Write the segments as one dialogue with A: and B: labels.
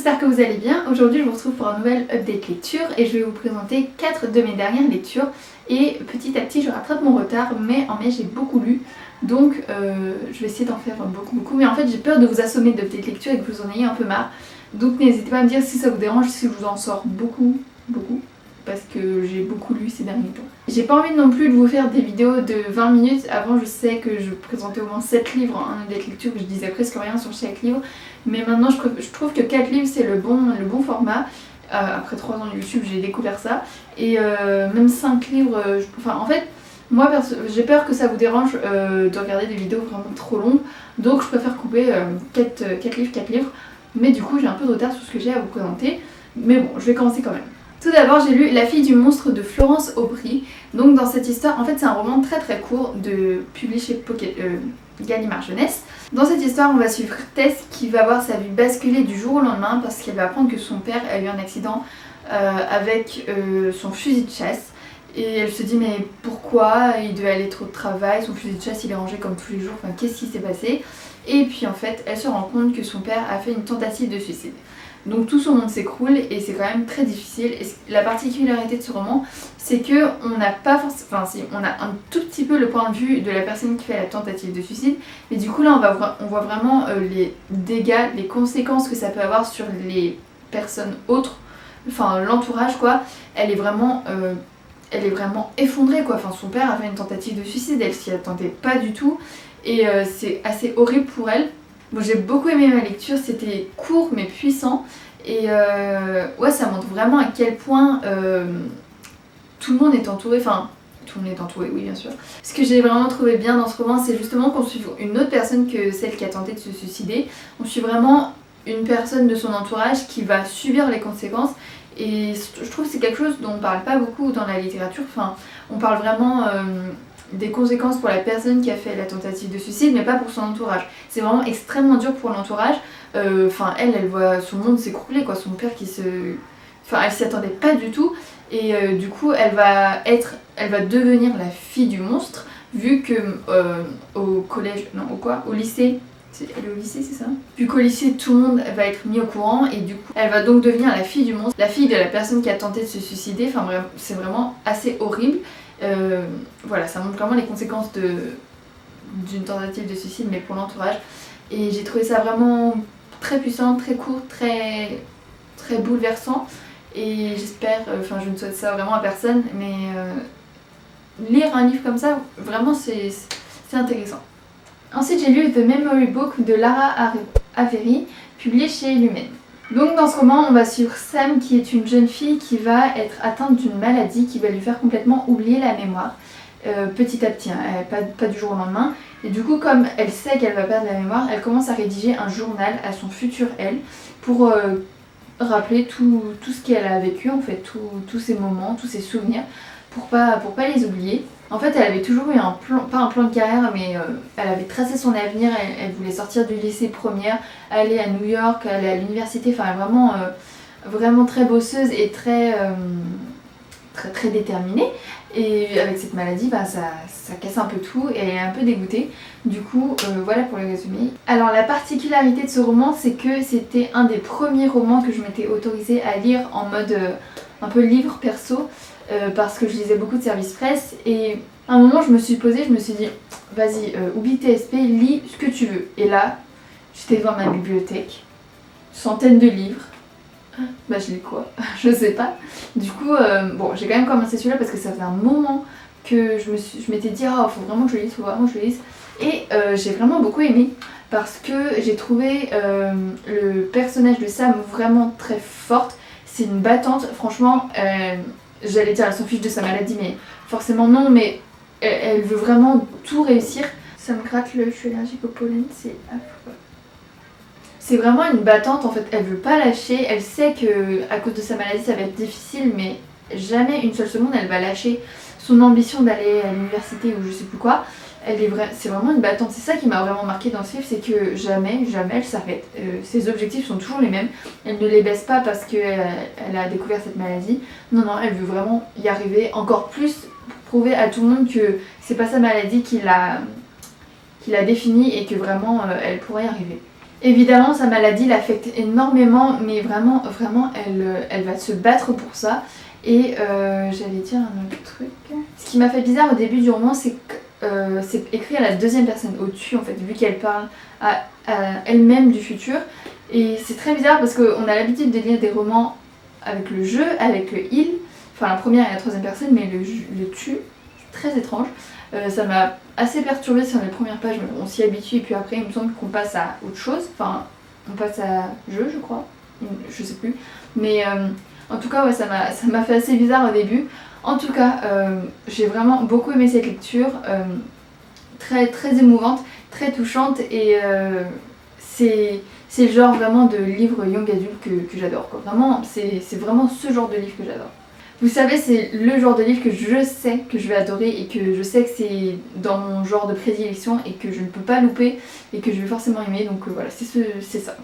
A: j'espère que vous allez bien. Aujourd'hui je vous retrouve pour un nouvel update lecture et je vais vous présenter 4 de mes dernières lectures. Et petit à petit je rattrape mon retard, mais en mai j'ai beaucoup lu, donc je vais essayer d'en faire beaucoup. Mais en fait j'ai peur de vous assommer d'update lecture et que vous en ayez un peu marre. Donc n'hésitez pas à me dire si ça vous dérange, si je vous en sors beaucoup. Parce que j'ai beaucoup lu ces derniers temps. J'ai pas envie non plus de vous faire des vidéos de 20 minutes. Avant je sais que je présentais au moins 7 livres en update lecture, que je disais presque rien sur chaque livre. Mais maintenant je trouve que 4 livres c'est le bon format. Après 3 ans de YouTube j'ai découvert ça. Et même 5 livres, enfin en fait moi j'ai peur que ça vous dérange de regarder des vidéos vraiment trop longues. Donc je préfère couper 4 livres. Mais du coup j'ai un peu de retard sur ce que j'ai à vous présenter. Mais bon, je vais commencer quand même. Tout d'abord, j'ai lu La fille du monstre de Florence Aubry. Donc dans cette histoire, en fait c'est un roman très court publié chez Gallimard Jeunesse. Dans cette histoire, on va suivre Tess qui va voir sa vie basculer du jour au lendemain parce qu'elle va apprendre que son père a eu un accident avec son fusil de chasse. Et elle se dit mais pourquoi il devait aller trop de travail, son fusil de chasse il est rangé comme tous les jours, enfin qu'est-ce qui s'est passé? Et puis en fait elle se rend compte que son père a fait une tentative de suicide. Donc tout son monde s'écroule et c'est quand même très difficile. Et la particularité de ce roman, c'est que on n'a pas forcément, enfin si, on a un tout petit peu le point de vue de la personne qui fait la tentative de suicide, mais du coup là on voit vraiment les dégâts, les conséquences que ça peut avoir sur les personnes autres, enfin l'entourage quoi. Elle est vraiment effondrée quoi. Enfin son père a fait une tentative de suicide, elle s'y attendait pas du tout et c'est assez horrible pour elle. Bon, j'ai beaucoup aimé ma lecture, c'était court mais puissant et ouais ça montre vraiment à quel point tout le monde est entouré, enfin tout le monde est entouré oui bien sûr. Ce que j'ai vraiment trouvé bien dans ce roman c'est justement qu'on suit une autre personne que celle qui a tenté de se suicider. On suit vraiment une personne de son entourage qui va subir les conséquences et je trouve que c'est quelque chose dont on parle pas beaucoup dans la littérature, enfin on parle vraiment des conséquences pour la personne qui a fait la tentative de suicide mais pas pour son entourage. C'est vraiment extrêmement dur pour l'entourage. Enfin elle voit son monde s'écrouler quoi, son père qui se... Enfin elle s'y attendait pas du tout et du coup elle va devenir la fille du monstre vu que au collège, non au lycée, elle est au lycée c'est ça? Vu qu'au lycée tout le monde va être mis au courant et du coup elle va donc devenir la fille du monstre, la fille de la personne qui a tenté de se suicider, enfin c'est vraiment assez horrible. Voilà, ça montre vraiment les conséquences d'une tentative de suicide mais pour l'entourage et j'ai trouvé ça vraiment très puissant, très court, très bouleversant et j'espère, enfin je ne souhaite ça vraiment à personne mais lire un livre comme ça vraiment c'est intéressant. Ensuite j'ai lu The Memory Book de Lara Avery publié chez Lumen. Donc dans ce roman on va suivre Sam qui est une jeune fille qui va être atteinte d'une maladie qui va lui faire complètement oublier la mémoire petit à petit, hein, pas du jour au lendemain. Et du coup comme elle sait qu'elle va perdre la mémoire, elle commence à rédiger un journal à son futur elle pour rappeler tout ce qu'elle a vécu en fait, tous ses moments, tous ses souvenirs pour pas les oublier. En fait elle avait toujours eu un plan, pas un plan de carrière mais elle avait tracé son avenir, elle voulait sortir du lycée première, aller à New York, aller à l'université, enfin vraiment très bosseuse et très déterminée. Et avec cette maladie ça casse un peu tout et elle est un peu dégoûtée. Du coup voilà pour le résumé. Alors la particularité de ce roman c'est que c'était un des premiers romans que je m'étais autorisée à lire en mode un peu livre perso. Parce que je lisais beaucoup de services presse et à un moment je me suis posée, je me suis dit vas-y oublie TSP, lis ce que tu veux. Et là j'étais devant ma bibliothèque, centaines de livres, bah je lis quoi? Je sais pas. Du coup bon j'ai quand même commencé celui-là parce que ça fait un moment que je m'étais dit oh faut vraiment que je le lise, faut vraiment que je le lise. Et j'ai vraiment beaucoup aimé parce que j'ai trouvé le personnage de Sam vraiment très forte. C'est une battante, franchement j'allais dire elle s'en fiche de sa maladie mais forcément non, mais elle veut vraiment tout réussir. Ça me gratte l'œil, je suis allergique au pollen, c'est affreux. C'est vraiment une battante en fait, elle veut pas lâcher, elle sait que à cause de sa maladie ça va être difficile mais jamais une seule seconde elle va lâcher son ambition d'aller à l'université ou je sais plus quoi. C'est vraiment une battante, c'est ça qui m'a vraiment marqué dans ce livre, c'est que jamais elle s'arrête. Ses objectifs sont toujours les mêmes, elle ne les baisse pas parce qu'elle a découvert cette maladie. Non, elle veut vraiment y arriver encore plus pour prouver à tout le monde que c'est pas sa maladie qui l'a définie et que vraiment elle pourrait y arriver. Évidemment, sa maladie l'affecte énormément, mais vraiment, elle va se battre pour ça. Et j'allais dire un autre truc. Ce qui m'a fait bizarre au début du roman, c'est que c'est écrit à la deuxième personne, au-dessus en fait, vu qu'elle parle à elle-même du futur. Et c'est très bizarre parce qu'on a l'habitude de lire des romans avec le je, avec le il, enfin la première et la troisième personne, mais le tu, c'est très étrange. Ça m'a assez perturbée sur les premières pages, mais on s'y habitue et puis après il me semble qu'on passe à autre chose, enfin on passe à je crois, je sais plus. Mais en tout cas ouais, ça m'a fait assez bizarre au début. En tout cas j'ai vraiment beaucoup aimé cette lecture, très, très émouvante, très touchante et c'est le genre vraiment de livre young adulte que j'adore quoi. Vraiment, c'est vraiment ce genre de livre que j'adore. Vous savez, c'est le genre de livre que je sais que je vais adorer et que je sais que c'est dans mon genre de prédilection et que je ne peux pas louper et que je vais forcément aimer, donc voilà, c'est ça.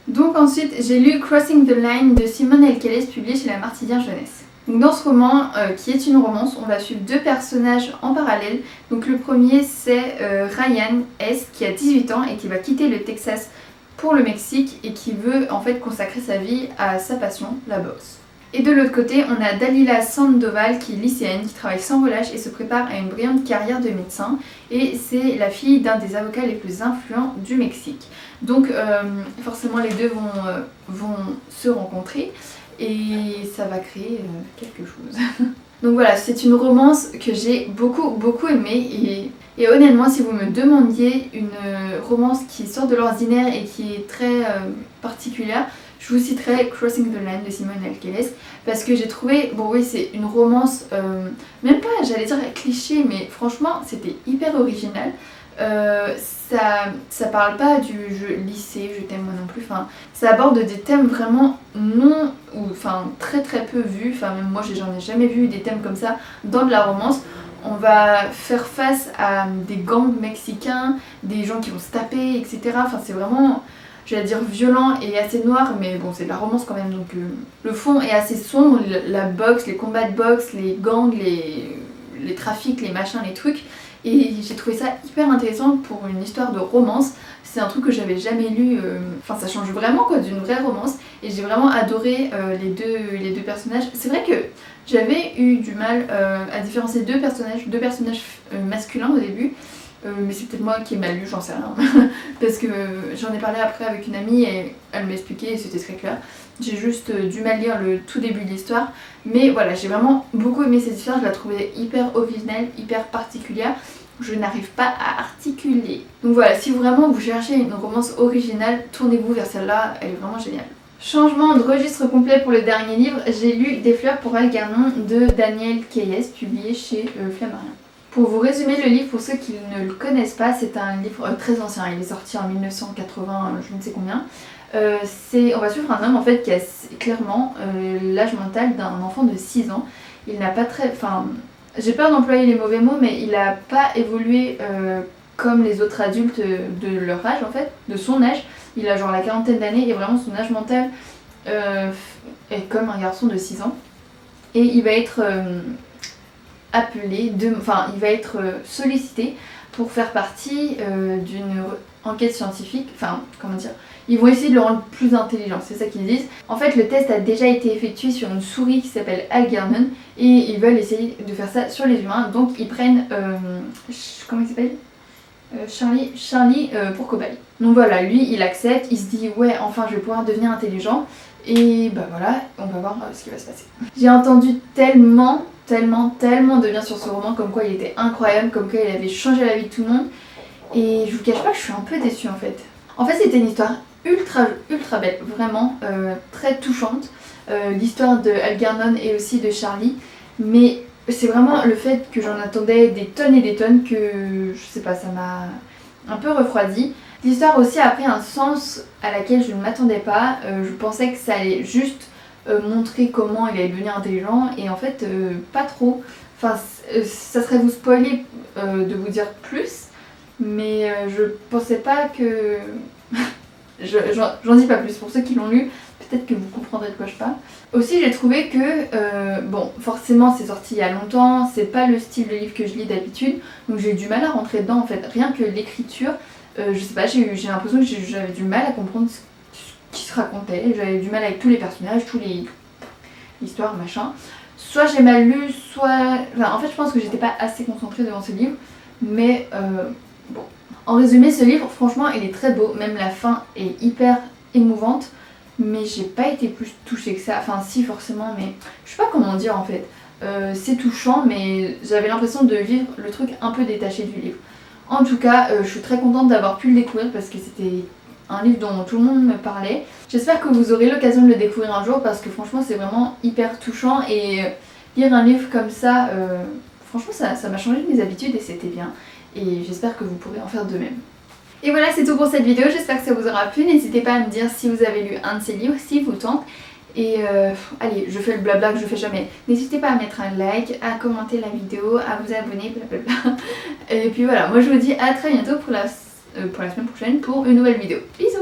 A: Donc ensuite, j'ai lu Crossing the Line de Simone Elkeles, publié chez La Martinière Jeunesse. Donc dans ce roman, qui est une romance, on va suivre deux personnages en parallèle. Donc le premier, c'est Ryan S, qui a 18 ans et qui va quitter le Texas pour le Mexique et qui veut en fait consacrer sa vie à sa passion, la boxe. Et de l'autre côté, on a Dalila Sandoval qui est lycéenne, qui travaille sans relâche et se prépare à une brillante carrière de médecin. Et c'est la fille d'un des avocats les plus influents du Mexique. Donc forcément les deux vont se rencontrer et ça va créer quelque chose. Donc voilà, c'est une romance que j'ai beaucoup aimée et honnêtement si vous me demandiez une romance qui sort de l'ordinaire et qui est très particulière, je vous citerai Crossing the Line de Simone Elkeles parce que j'ai trouvé, bon oui c'est une romance, même pas j'allais dire cliché mais franchement c'était hyper original. Ça parle pas du lycée, je t'aime moi non plus, enfin, ça aborde des thèmes vraiment non, ou enfin très peu vus, enfin même moi j'en ai jamais vu des thèmes comme ça dans de la romance. On va faire face à des gangs mexicains, des gens qui vont se taper, etc. Enfin c'est vraiment, j'allais dire violent et assez noir, mais bon c'est de la romance quand même, donc le fond est assez sombre, la boxe, les combats de boxe, les gangs, les trafics, les machins, les trucs. Et j'ai trouvé ça hyper intéressant pour une histoire de romance. C'est un truc que j'avais jamais lu, enfin ça change vraiment quoi d'une vraie romance. Et j'ai vraiment adoré les deux personnages. C'est vrai que j'avais eu du mal à différencier deux personnages masculins au début. Mais c'est peut-être moi qui ai mal lu, j'en sais rien. Parce que j'en ai parlé après avec une amie et elle m'expliquait et c'était très clair. J'ai juste du mal lire le tout début de l'histoire. Mais voilà, j'ai vraiment beaucoup aimé cette histoire, je la trouvais hyper originale, hyper particulière. Je n'arrive pas à articuler. Donc voilà, si vraiment vous cherchez une romance originale, tournez-vous vers celle-là, elle est vraiment géniale. Changement de registre complet pour le dernier livre, j'ai lu Des fleurs pour Algernon de Daniel Keyes, publié chez Flammarion. Pour vous résumer le livre, pour ceux qui ne le connaissent pas, c'est un livre très ancien, il est sorti en 1980, je ne sais combien. On va suivre un homme en fait qui a clairement l'âge mental d'un enfant de 6 ans. Il n'a pas très... Enfin, j'ai peur d'employer les mauvais mots, mais il n'a pas évolué comme les autres adultes de leur âge en fait, de son âge. Il a genre la quarantaine d'années et vraiment son âge mental est comme un garçon de 6 ans. Et il va être il va être sollicité pour faire partie d'une enquête scientifique, enfin comment dire, ils vont essayer de le rendre plus intelligent, c'est ça qu'ils disent. En fait le test a déjà été effectué sur une souris qui s'appelle Algernon et ils veulent essayer de faire ça sur les humains, donc ils prennent, comment il s'appelle Charlie pour cobaye. Donc voilà, lui il accepte, il se dit ouais enfin je vais pouvoir devenir intelligent et bah voilà, on va voir ce qui va se passer. J'ai entendu tellement de bien sur ce roman, comme quoi il était incroyable, comme quoi il avait changé la vie de tout le monde. Et je vous cache pas que je suis un peu déçue en fait. En fait c'était une histoire ultra belle, vraiment très touchante. L'histoire de Algernon et aussi de Charlie. Mais c'est vraiment le fait que j'en attendais des tonnes et des tonnes que, je sais pas, ça m'a un peu refroidi. L'histoire aussi a pris un sens à laquelle je ne m'attendais pas. Je pensais que ça allait juste montrer comment il allait devenir intelligent et en fait pas trop. Enfin ça serait vous spoiler de vous dire plus, mais je pensais pas que... J'en dis pas plus, pour ceux qui l'ont lu, peut-être que vous comprendrez de quoi je parle. Aussi j'ai trouvé que, bon forcément c'est sorti il y a longtemps, c'est pas le style de livre que je lis d'habitude, donc j'ai eu du mal à rentrer dedans en fait. Rien que l'écriture, Je sais pas, j'ai l'impression que j'avais du mal à comprendre ce qui se racontait, j'avais du mal avec tous les personnages, l'histoire, machin. Soit j'ai mal lu, soit... Enfin, en fait je pense que j'étais pas assez concentrée devant ce livre, mais bon. En résumé, ce livre, franchement, il est très beau, même la fin est hyper émouvante, mais j'ai pas été plus touchée que ça, enfin si forcément, mais je sais pas comment dire en fait. C'est touchant, mais j'avais l'impression de vivre le truc un peu détaché du livre. En tout cas, je suis très contente d'avoir pu le découvrir parce que c'était un livre dont tout le monde me parlait. J'espère que vous aurez l'occasion de le découvrir un jour parce que franchement c'est vraiment hyper touchant et lire un livre comme ça, franchement ça m'a changé de mes habitudes et c'était bien. Et j'espère que vous pourrez en faire de même. Et voilà, c'est tout pour cette vidéo, j'espère que ça vous aura plu. N'hésitez pas à me dire si vous avez lu un de ces livres, si vous tente. Et allez, je fais le blabla que je fais jamais. N'hésitez pas à mettre un like, à commenter la vidéo, à vous abonner, blablabla. Et puis voilà, moi je vous dis à très bientôt pour la semaine prochaine pour une nouvelle vidéo. Bisous!